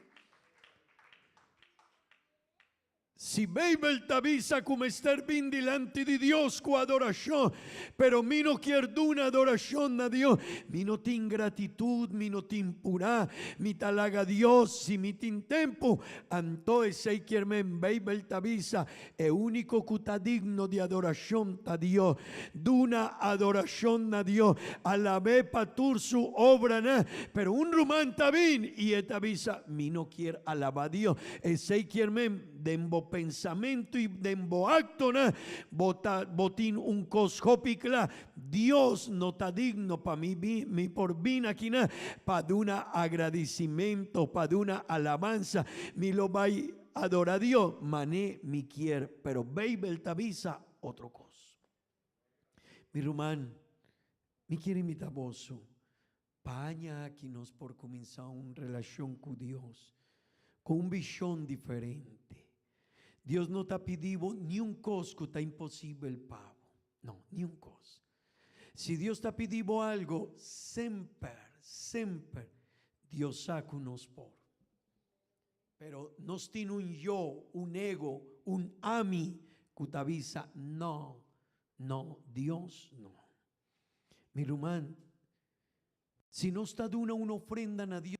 Si Babel te avisa como estar bien delante de Dios con adoración, pero mi no quiero una adoración a Dios, mi no tiene gratitud, mi no tiene pura, mi talaga a Dios, si mi tiene tiempo, entonces se quiere Babel te avisa, el único que está digno de adoración a Dios, de una adoración a Dios, a la vez para tu su obra, ¿no? Pero un román está bien y te avisa, mi no quiere alabar a Dios, ese quiere de pensamiento y de acto, ¿no? Botín un cosjopicla. Dios no está digno para mi por bien aquí, ¿no? Para un agradecimiento, para una alabanza. Mi lo va a adorar a Dios, mané mi quiere, pero Babel te avisa otro cosa. Mi román, mi quiere invitar vos, paña aquí nos por comenzar una relación con Dios, con un visión diferente. Dios no te ha pedido ni un cos que está imposible el pago. No, ni un cos. Si Dios te ha pedido algo, siempre Dios saca unos por. Pero no tiene un yo, un ego, un a mí que te avisa, no, Dios no. Mi hermano, si no está dando una ofrenda a Dios,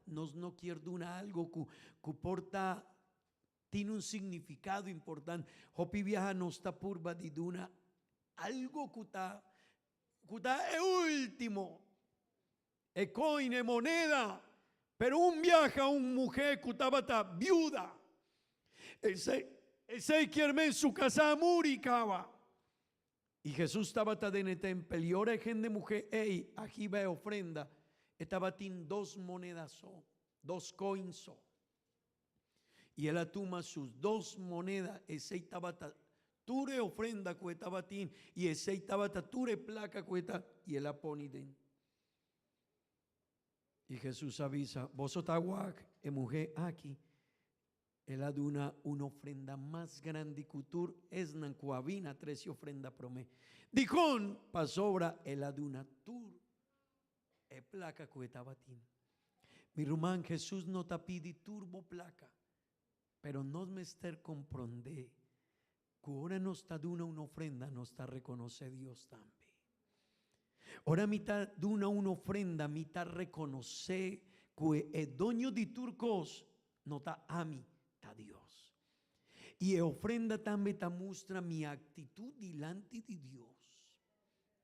nos no quiere dar algo que porta tiene un significado importante. Hopi viaja no está purba de duna algo que está último. E coine moneda. Pero un viaja a un mujer que estaba viuda. Ese quiere en su casa muricaba. Y Jesús estaba en el templo y ahora gente mujer, hey, aquí va ofrenda. Estaba tin 2 monedas, 2 coins. Y él toma sus 2 monedas, ese tabata, ture ofrenda cueta tin, y ese tabata, ture placa cueta, y él la pone dentro. Y Jesús avisa, vos otahuac, mujer aquí, él ha dado una ofrenda más grande que tur, es nancuavina, 13 ofrenda promé. Dijón, pasobra, él ha dado una tur, placa cueta batín. Mi rumán, Jesús no te pide turbo placa. Pero no me estar comprender que ahora no está dando una ofrenda, no está reconocer Dios también. Ahora mitad duna una ofrenda, mitad reconocer que el dueño de turcos no está a mí, está Dios. Y la ofrenda también te muestra mi actitud delante de Dios.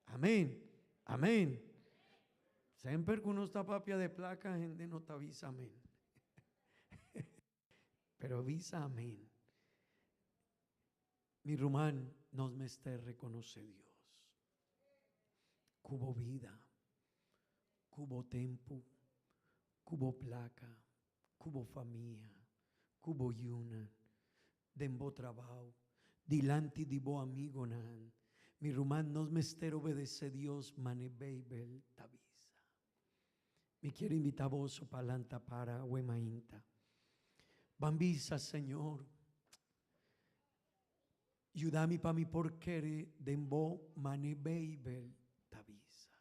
Amén, amén. Siempre que uno está papia de placa, gente no te avisa amén. Pero avisa amén. Mi román nos me está reconoce Dios. Cubo vida, cubo tiempo, cubo placa, cubo familia, cubo yuna, dembo trabajo, delante de bo amigo nan. Mi román nos me está obedece Dios, mane babel tavisa. Me quiero invitar a vos palanta para huemainta. Bambisa, Señor. Yudami pa mi porquere dembo mane beibel tabisa.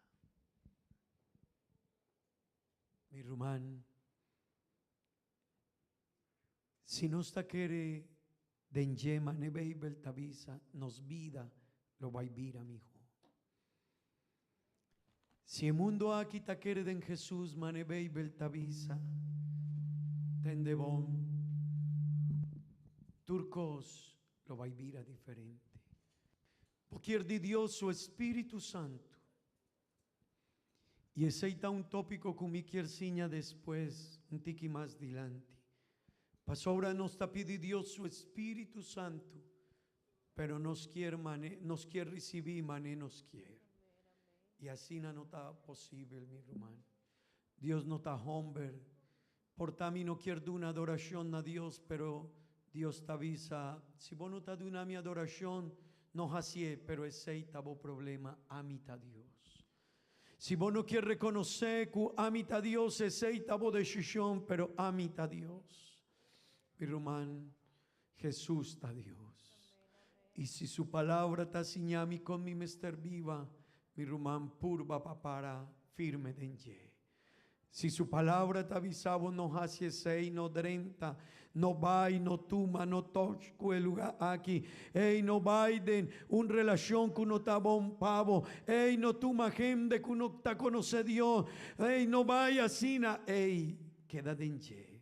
Mi rumán, si no está quere denje mane beibel tabisa, nos vida lo va a vivir, amigo. Si el mundo aquí ta quere den Jesús mane beibel tabisa, tende bon, turcos lo va a vivir a diferente. Porque di Dios su Espíritu Santo. Y ese está un tópico que me quiere enseñar después, un tiki más adelante. Pasó ahora nos está pidiendo Dios su Espíritu Santo, pero nos quiere recibir, mané nos quiere. Y así no está posible, mi hermano. Dios no está hombre. Por también no quiero dar una adoración a Dios, pero Dios te avisa, si vos no estás de una mi adoración, no así, pero ese es el problema, amita a Dios. Si vos no quieres reconocer que amita a Dios, ese es el decisión, pero amita a Dios. Mi hermano, Jesús está Dios. Y si su palabra está enseñando con mi mester viva, mi hermano, purba para firme denye. Si su palabra te avisaba, no hace 6, no 30, no va y no tuma, no toque el lugar aquí. Ey, no vaiden una relación que uno está bon pavo. Ey, no tuma gente que uno está conoce Dios. Ey, no vaya sina. Ey, queda denche.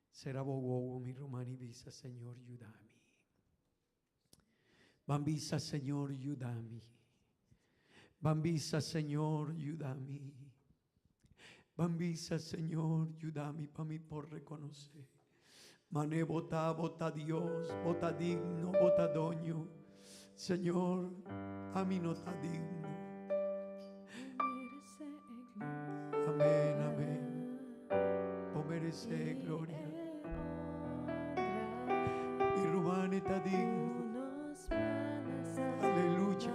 Será bogo, mi romani visa, Señor, ayúdame. Bambisa, Señor, ayúdame. Bambisa, Señor, ayúdame. Bambisa, Señor, ayúdame para mí por reconocer. Mané, bota Dios, bota digno, bota doño. Señor, a mí no está digno. Amén, amén. Vos mereces gloria. Mi Rubán está digno. Aleluya.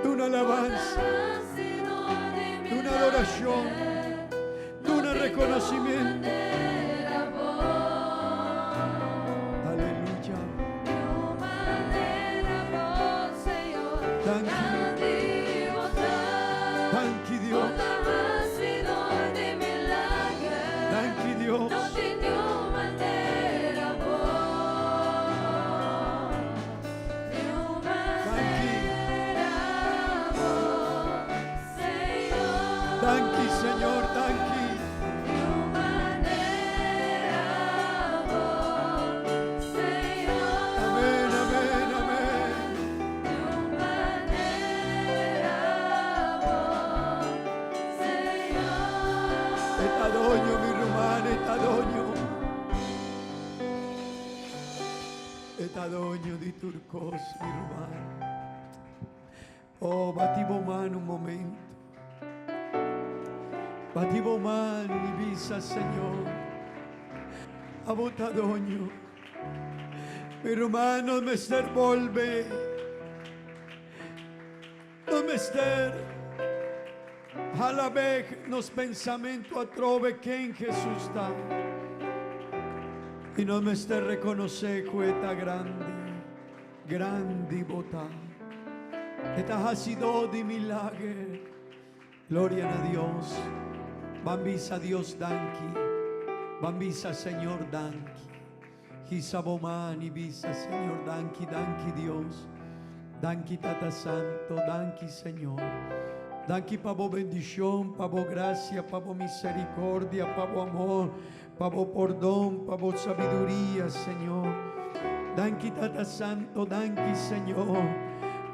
De una alabanza, de una adoración, de un reconocimiento. Aleluya. Thank you, Dios. Thank you, Dios. Tanqui, Señor, tanqui. Amén, amén, amén. Está doño, mi romano, está doño. Está doño di turcos, mi romano. Oh, bativo mano un momento. Bativo mano mi visa, Señor. Abotadonho. Mi hermano, mester volve. No mester. Jalabeg nos pensamento atrove que en Jesús está. Y no mester reconoce cueta grande. Grande bota. Esta ha sido de milagre. Gloria a Dios. Bambisa Dios danki. Bambisa Señor danki. Hisabomani visa Señor danki, danki Dios. Danki Tata Santo, danki Señor. Danki pavo bendición, pavo gracia, pavo misericordia, pavo amor, pavo perdón, pavo sabiduría, Señor. Danki Tata Santo, danki Señor.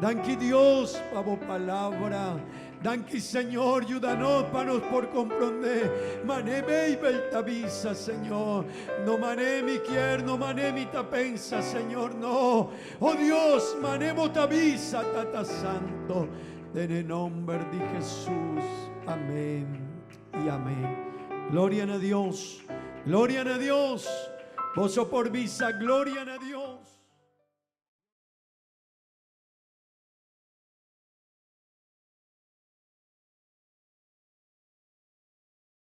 Danke Dios, pavo palabra. Danke Señor, ayúdanos para nos por comprender. Mané me beltavisa, Señor. No mané mi quier, no mané mi tapensa, Señor, no. Oh Dios, mané motavisa, tata santo. En el nombre de Jesús. Amén y amén. Gloria a Dios. Gloria a Dios. Vos por visa, gloria a Dios.